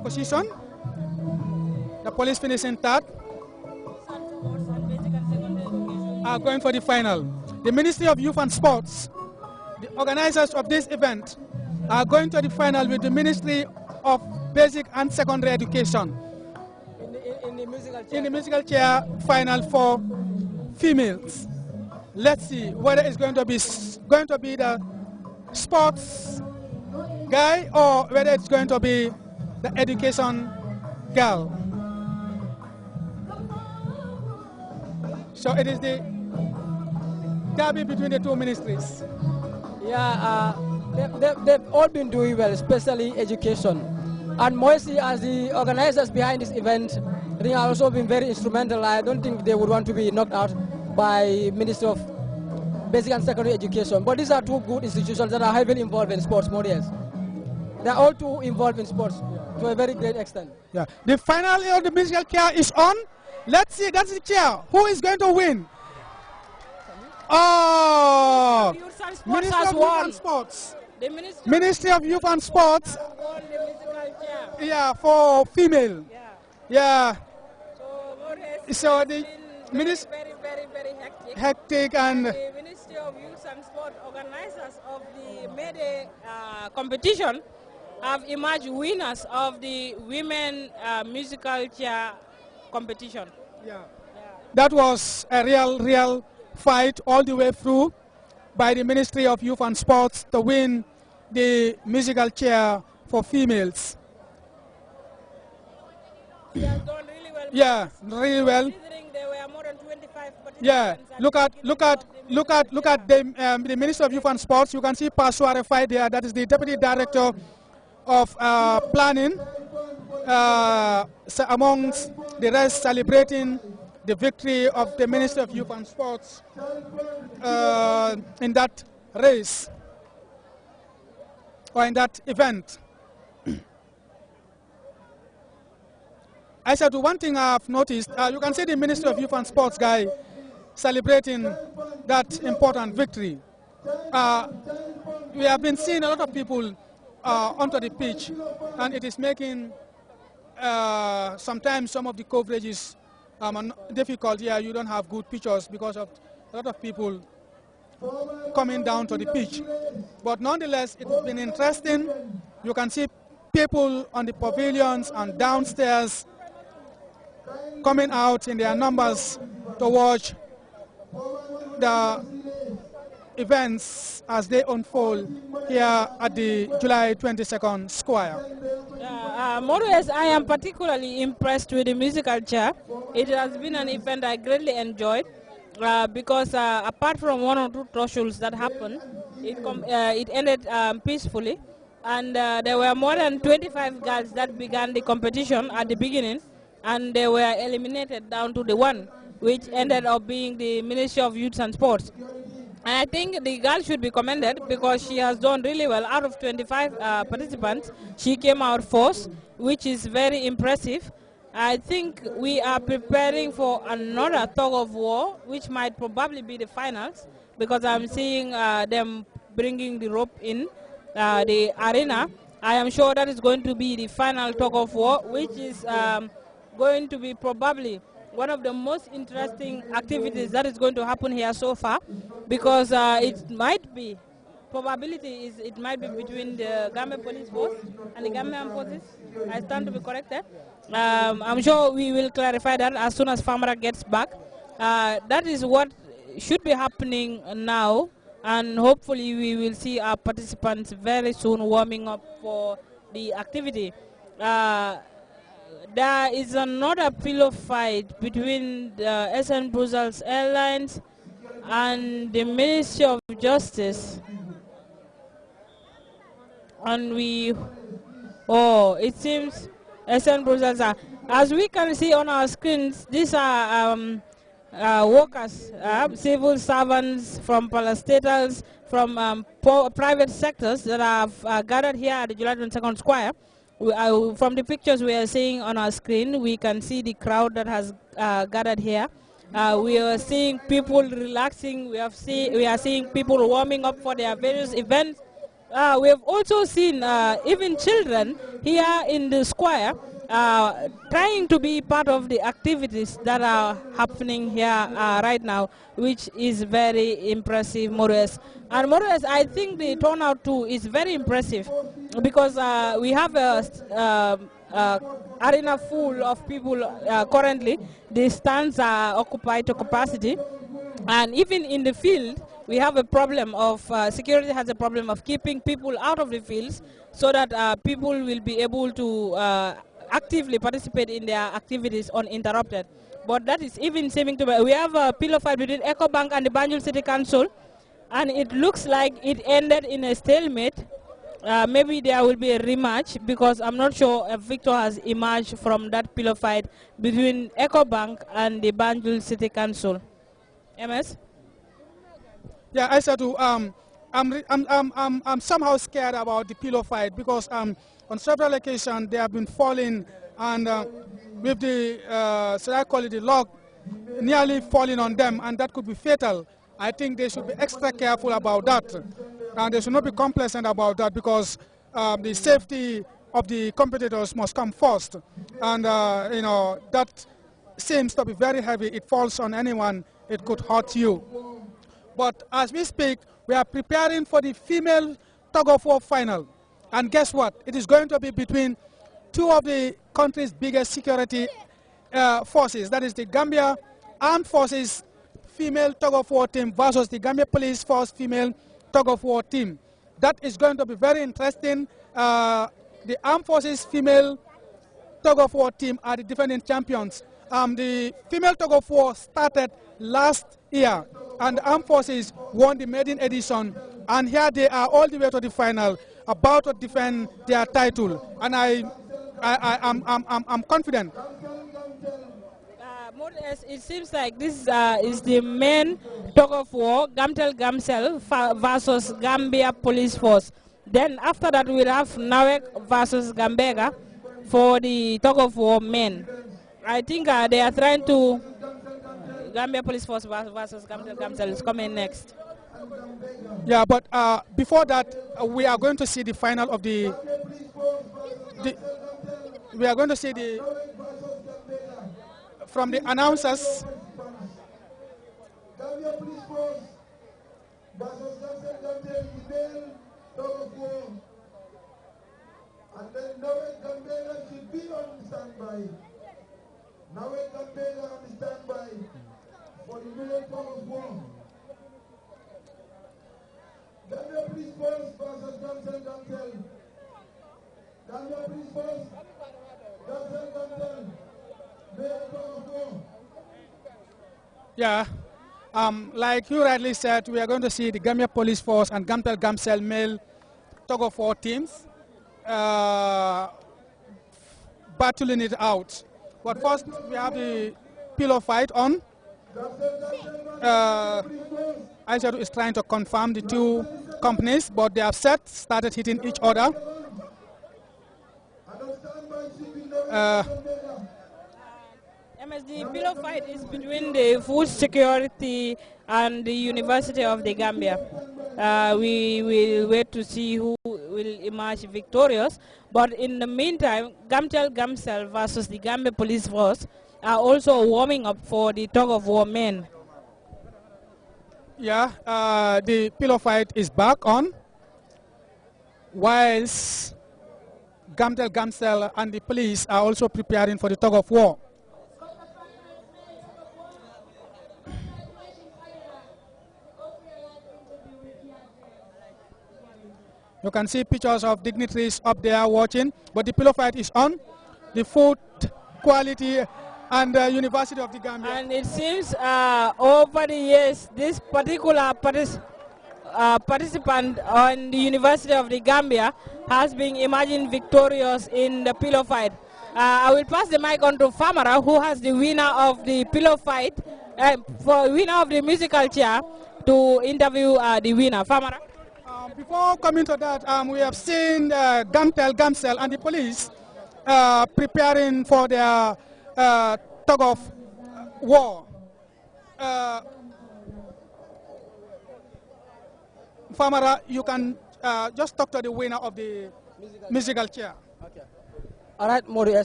position. The police finishing third. Are going for the final. The Ministry of Youth and Sports, the organizers of this event, are going to the final with the Ministry of Basic and Secondary Education. In the musical chair final for females. Let's see whether it's going to be the sports guy or whether it's going to be the education girl. So it is the derby between the two ministries. Yeah, they've all been doing well, especially education. And Moisi, as the organizers behind this event, they have also been very instrumental. I don't think they would want to be knocked out by Ministry of Basic and Secondary Education. But these are two good institutions that are heavily involved in sports, more yes. They are all too involved in sports to a very great extent. Yeah. The final of the musical chair is on. Let's see, that's the chair. Who is going to win? Oh! Ministry of Youth and Sports. The Ministry of Youth and Sports. Yeah, for female. Yeah. So the ministry very hectic and the Ministry of Youth and Sport organizers of the Mayday competition have emerged winners of the women musical chair competition. Yeah. That was a real fight all the way through by the Ministry of Youth and Sports to win the musical chair for females. They have done really well. Yeah, really well. Considering there were more than 25 participants. Yeah, look at the Ministry of Youth and Sports. You can see Pasware Fight there. That is the Deputy Director of Planning. Amongst the rest, celebrating the victory of the Ministry of Youth and Sports in that race or in that event. I said one thing I've noticed, you can see the Ministry of Youth and Sports guy celebrating that important victory. We have been seeing a lot of people onto the pitch, and it is making sometimes some of the coverage is difficult. Yeah, you don't have good pictures because of a lot of people coming down to the pitch. But nonetheless, it's been interesting. You can see people on the pavilions and downstairs coming out in their numbers to watch the events as they unfold here at the July 22nd Square. More or less, I am particularly impressed with the musical chair. It has been an event I greatly enjoyed because apart from one or two troubles that happened, it ended peacefully. And there were more than 25 girls that began the competition at the beginning, and they were eliminated down to the one, which ended up being the Ministry of Youth and Sports. And I think the girl should be commended because she has done really well. Out of 25 participants, she came out first, which is very impressive. I think we are preparing for another tug of war, which might probably be the finals, because I'm seeing them bringing the rope in the arena. I am sure that is going to be the final tug of war, which is going to be probably one of the most interesting activities that is going to happen here so far, because it might be, probability is it might be between the Gambia Police Force and the Gambian forces. I stand to be corrected. I'm sure we will clarify that as soon as Famara gets back. That is what should be happening now, and hopefully we will see our participants very soon warming up for the activity. There is another pillow fight between the SN Brussels Airlines and the Ministry of Justice. And it seems SN Brussels are, as we can see on our screens, these are workers, civil servants from parastatals, from private sectors that have gathered here at the July 22nd Square. From the pictures we are seeing on our screen, we can see the crowd that has gathered here. We are seeing people relaxing. We are seeing people warming up for their various events. We have also seen even children here in the square trying to be part of the activities that are happening here right now, which is very impressive, Mores. And Mores, I think the turnout too is very impressive because we have a arena full of people currently. The stands are occupied to capacity. And even in the field, we have a problem of, security has a problem of keeping people out of the fields so that people will be able to actively participate in their activities uninterrupted. But that is even seeming to be, we have a pillow fight between EcoBank and the Banjul City Council, and it looks like it ended in a stalemate. Maybe there will be a rematch because I'm not sure if Victor has emerged from that pillow fight between EcoBank and the Banjul City Council. MS? Yeah, I said to, I'm somehow scared about the pillow fight because on several occasions they have been falling and with the, should I call it the log, nearly falling on them, and that could be fatal. I think they should be extra careful about that. And they should not be complacent about that because the safety of the competitors must come first. And, you know, that seems to be very heavy. It falls on anyone, it could hurt you. But as we speak, we are preparing for the female tug-of-war final. And guess what? It is going to be between two of the country's biggest security forces. That is the Gambia Armed Forces female tug-of-war team versus the Gambia Police Force female tug-of-war team. That is going to be very interesting. The Armed Forces female tug-of-war team are the defending champions. The female tug-of-war started last year, and the Armed Forces won the maiden edition, and here they are all the way to the final, about to defend their title. And I'm confident. It seems like this is the main tug of war, Gamtel Gamsel versus Gambia Police Force. Then after that we'll have Nawek versus Gambega for the tug of war men. I think they are trying to, Gambia Police Force versus Gamtel Gamsel is coming next. Yeah, but before that, we are going to see the final of the we are going to see the, from the announcers. Gambia Police Force versus Gamtel and then Gambela should be on standby. Gambela on standby for the middle tug of war. Gambia Police Force versus Gamtel. Gambia Police Force, Gamtel. Middle tug of war. Yeah, like you rightly said, we are going to see the Gambia Police Force and Gamtel Gamsel male tug-of-war teams battling it out. But first, we have the pillow fight on. Aisha is trying to confirm the two companies, but they have started hitting each other. MSD pillow fight is between the food security and the University of the Gambia. We will wait to see who will emerge victorious. But in the meantime, Gamtel Gamsel versus the Gambia Police Force are also warming up for the tug of war men. Yeah, the pillow fight is back on, whilst Gamtel Gamsel and the police are also preparing for the tug of war. You can see pictures of dignitaries up there watching, but the pillow fight is on. The food quality and the University of the Gambia. And it seems over the years, this particular participant on the University of the Gambia has been emerging victorious in the pillow fight. I will pass the mic on to Famara, who has the winner of the pillow fight, for winner of the musical chair, to interview the winner. Famara. Before coming to that, we have seen Gamtel Gamsel and the police preparing for their tug of war. Famara, you can just talk to the winner of the musical chair. Okay. All right, Mori.